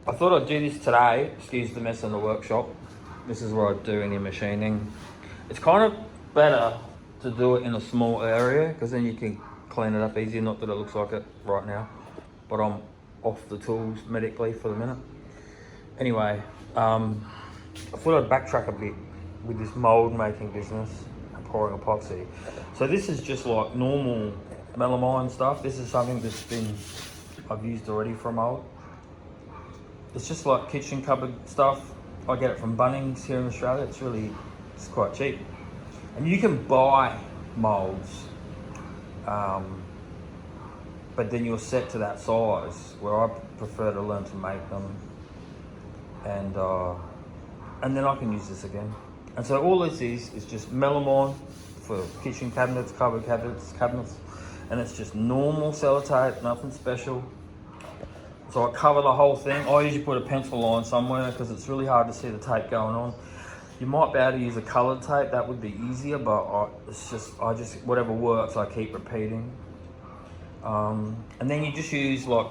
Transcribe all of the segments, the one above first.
I thought I'd do this today. Excuse the mess in the workshop. This is what I do in your machining. It's kind of better to do it in a small area because then you can clean it up easier. Not that it looks like it right now, but I'm off the tools medically for the minute. Anyway, I thought I'd backtrack a bit with this mould making business and pouring epoxy. So this is just like normal melamine stuff. This is something I've used already for a mould. It's just like kitchen cupboard stuff. I get it from Bunnings here in Australia. It's quite cheap. And you can buy moulds, but then you're set to that size, where I prefer to learn to make them. And then I can use this again. And so all this is just melamine for kitchen cabinets, cupboard cabinets, and it's just normal sellotape, nothing special. So I cover the whole thing. I usually put a pencil line somewhere because it's really hard to see the tape going on. You might be able to use a coloured tape, that would be easier, but I just whatever works, I keep repeating. And then you just use like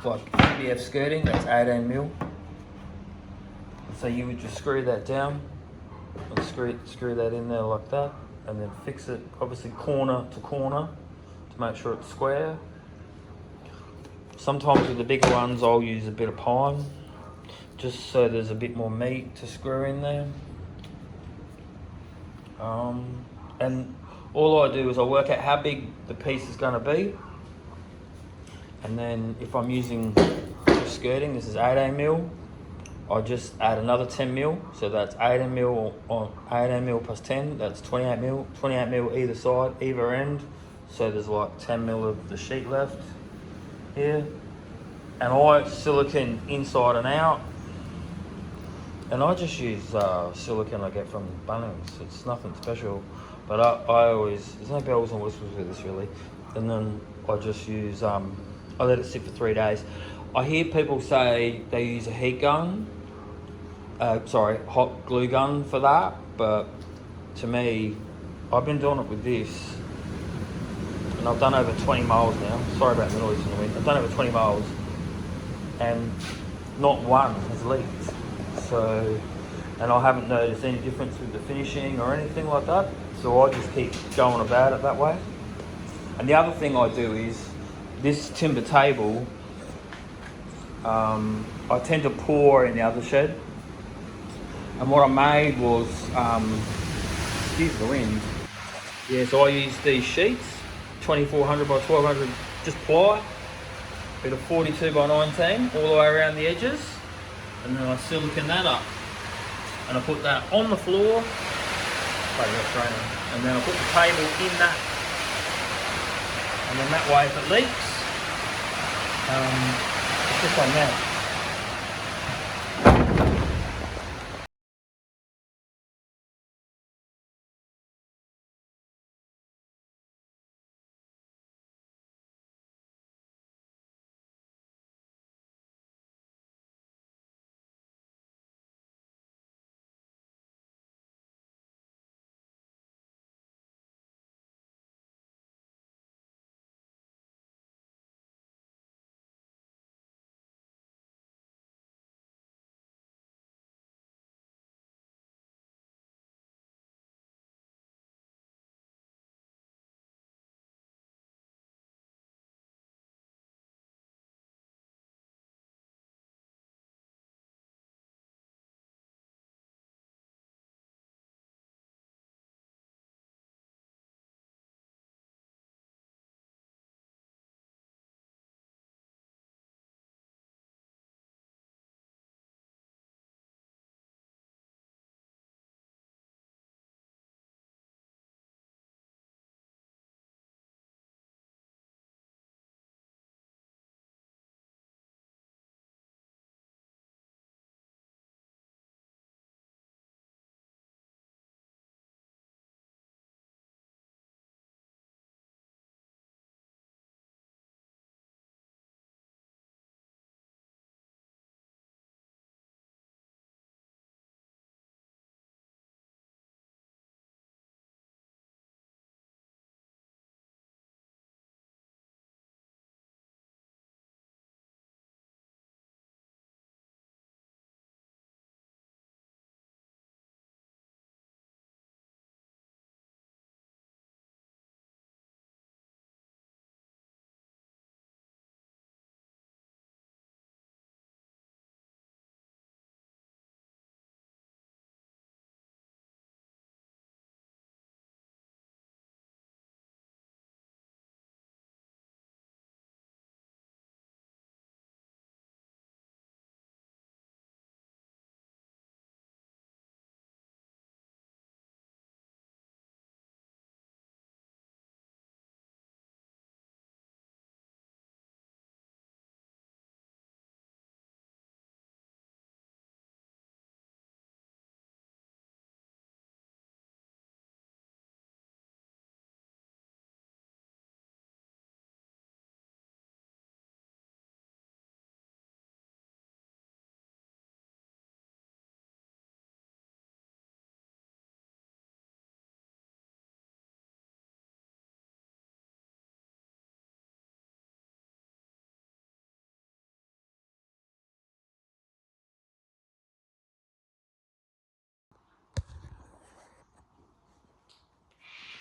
PBF skirting, that's 18mm. So you would just screw that down and screw that in there like that, and then fix it obviously corner to corner to make sure it's square. Sometimes with the bigger ones I'll use a bit of pine just so there's a bit more meat to screw in there. And all I do is I work out how big the piece is going to be, and then if I'm using just skirting, this is 18mm, I just add another 10mm, so that's 18mm on 18mm plus 10, that's 28mm either side, either end, so there's like 10mm of the sheet left here. And I silicone inside and out, and I just use silicone I get from Bunnings. It's nothing special, but I always, there's no bells and whistles with this really. And then I just use, I let it sit for 3 days. I hear people say they use a heat gun, hot glue gun for that, but to me, I've been doing it with this, and I've done over 20 miles now. Sorry about the noise in the wind. I've done over 20 miles, and not one has leaked. So, and I haven't noticed any difference with the finishing or anything like that. So I just keep going about it that way. And the other thing I do is, this timber table, I tend to pour in the other shed. And what I made was, excuse the wind. Yeah, so I used these sheets, 2400 by 1200, just ply, bit of 42 by 19 all the way around the edges, and then I silicone that up, and I put that on the floor, and then I put the table in that, and then that way if it leaks, it's just like that.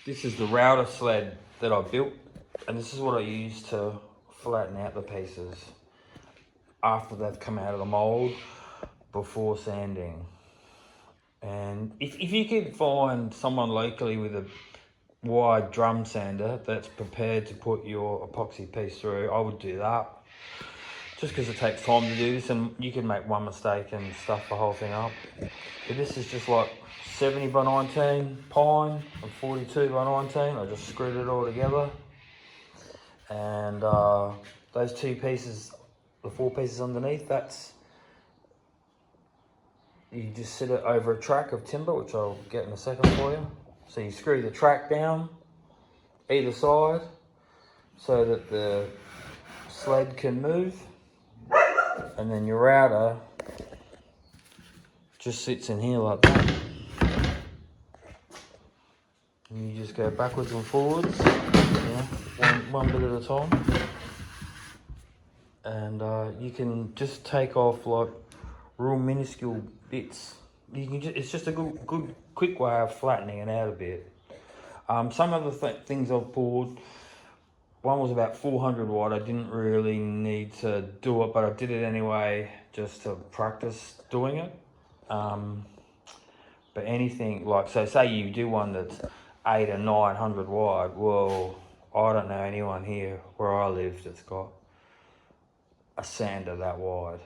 This is the router sled that I built, and this is what I use to flatten out the pieces after they've come out of the mould before sanding. And if you can find someone locally with a wide drum sander that's prepared to put your epoxy piece through, I would do that. Just because it takes time to do this, and you can make one mistake and stuff the whole thing up. But this is just like 70 by 19 pine and 42 by 19. I just screwed it all together. And those two pieces, the four pieces underneath, you just sit it over a track of timber, which I'll get in a second for you. So you screw the track down either side so that the sled can move. And then your router just sits in here like that. And you just go backwards and forwards, one bit at a time. And you can just take off like real minuscule bits. It's just a good quick way of flattening it out a bit. Some other things I've poured. One was about 400 watt. I didn't really need to do it, but I did it anyway just to practice doing it. But anything like, so say you do one that's 800 or 900 wide. Well, I don't know anyone here where I live that's got a sander that wide.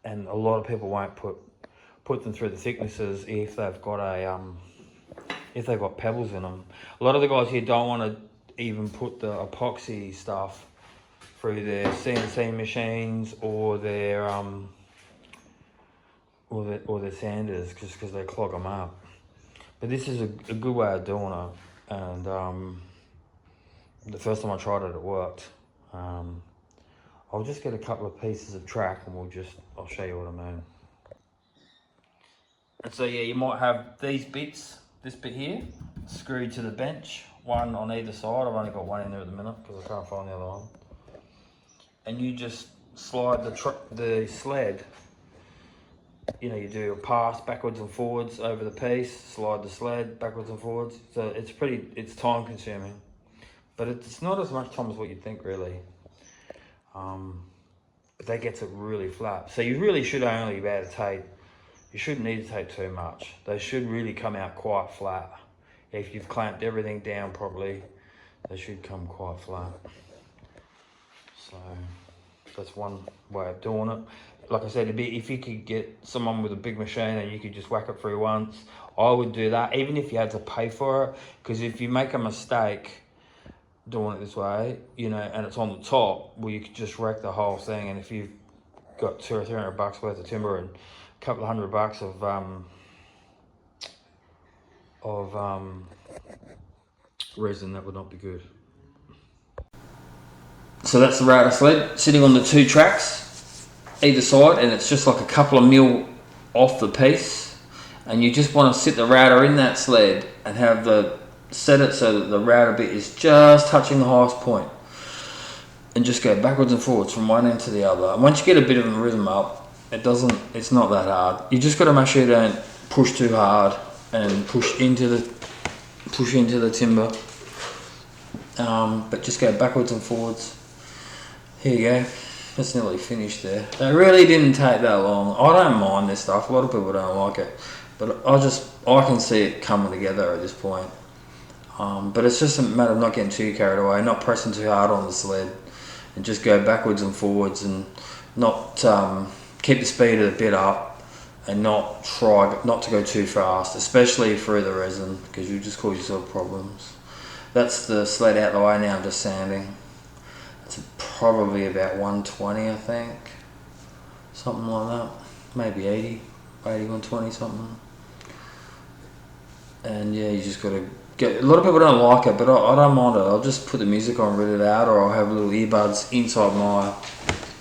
And a lot of people won't put them through the thicknesses if they've got pebbles in them. A lot of the guys here don't want to even put the epoxy stuff through their CNC machines or their sanders, just because they clog them up. But this is a good way of doing it, and the first time I tried it, it worked. I'll just get a couple of pieces of track and I'll show you what I mean. And so yeah, you might have these bits, this bit here, screwed to the bench, one on either side. I've only got one in there at the minute because I can't find the other one. And you just slide the sled. You know, you do a pass backwards and forwards over the piece, slide the sled backwards and forwards. So it's time consuming, but it's not as much time as what you'd think really. But that gets it really flat. So you really should only be able to take, you shouldn't need to take too much. They should really come out quite flat. If you've clamped everything down properly, they should come quite flat. So that's one way of doing it. Like I said, if you could get someone with a big machine and you could just whack it through once, I would do that, even if you had to pay for it. Because if you make a mistake doing it this way, you know, and it's on the top, well, you could just wreck the whole thing. And if you've got $200 or $300 worth of timber and a couple of $100 of resin, that would not be good. So that's the router sled sitting on the two tracks either side, and it's just like a couple of mil off the piece, and you just want to sit the router in that sled and have set it so that the router bit is just touching the highest point, and just go backwards and forwards from one end to the other. And once you get a bit of a rhythm up, it's not that hard. You just got to make sure you don't push too hard and push into the timber, but just go backwards and forwards. Here you go, that's nearly finished there. It really didn't take that long. I don't mind this stuff, a lot of people don't like it, but I can see it coming together at this point. But it's just a matter of not getting too carried away, not pressing too hard on the sled, and just go backwards and forwards, and not keep the speed of the bit up, and not to go too fast, especially through the resin, because you just cause yourself problems. That's the sled out the way now. I'm just sanding. It's probably about 120, I think, something like that, maybe 80, 120 something. And yeah, you just got to get. A lot of people don't like it, but I don't mind it. I'll just put the music on, read it out, or I'll have little earbuds inside my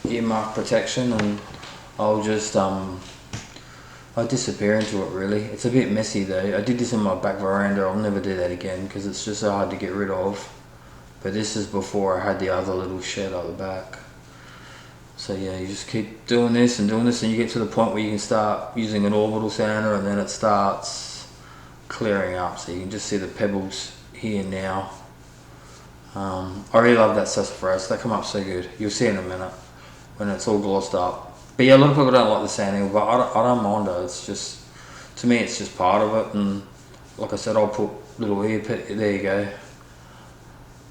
earmuff protection, and I'll just I disappear into it really. It's a bit messy though. I did this in my back veranda. I'll never do that again because it's just so hard to get rid of. But this is before I had the other little shed at the back. So yeah, you just keep doing this, and you get to the point where you can start using an orbital sander, and then it starts clearing up. So you can just see the pebbles here now. I really love that sassafras. They come up so good. You'll see in a minute when it's all glossed up. But yeah, a lot of people don't like the sanding, but I don't mind it. It's just, to me, it's just part of it. And like I said, I'll put little ear pit. There you go.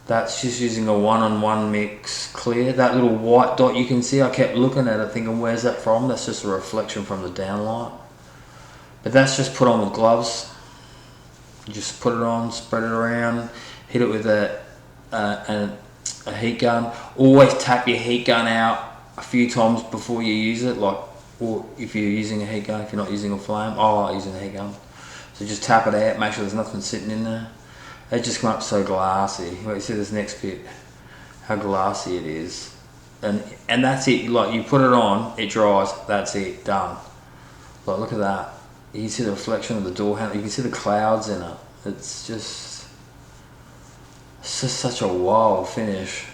That's just using a 1-on-1 mix clear. That little white dot you can see, I kept looking at it thinking, where's that from? That's just a reflection from the downlight. But that's just put on with gloves. You just put it on, spread it around, hit it with a heat gun. Always tap your heat gun out a few times before you use it, like, or if you're using a heat gun, if you're not using a flame. I like using a heat gun. So just tap it out, make sure there's nothing sitting in there. They just come up so glassy. Wait, you see this next bit, how glassy it is. And that's it, like you put it on, it dries, that's it, done. Like look at that. You can see the reflection of the door handle, you can see the clouds in it. It's just such a wild finish.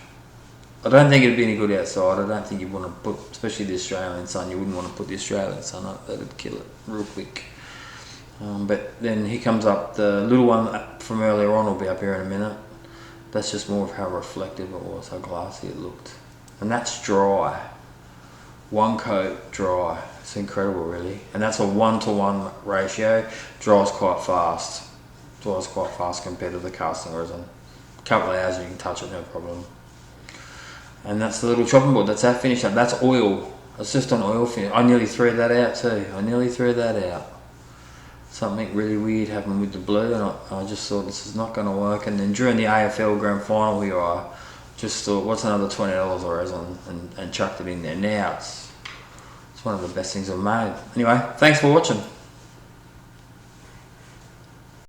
I don't think it'd be any good outside. I don't think you'd want to put, especially the Australian sun, you wouldn't want to put the Australian sun up, that'd kill it real quick. But then here comes up the little one from earlier on, will be up here in a minute. That's just more of how reflective it was, how glassy it looked. And that's dry. One coat dry. It's incredible really. And that's a 1-to-1 ratio. Dries quite fast. Dries quite fast compared to the casting resin. A couple of hours you can touch it, no problem. And that's the little chopping board. That's our finish up. That's oil. It's just an oil finish. I nearly threw that out too. I nearly threw that out. Something really weird happened with the blue, and I just thought this is not going to work. And then during the AFL Grand Final here, I just thought, what's another $20 of resin, and chucked it in there. Now it's one of the best things I've made. Anyway, thanks for watching.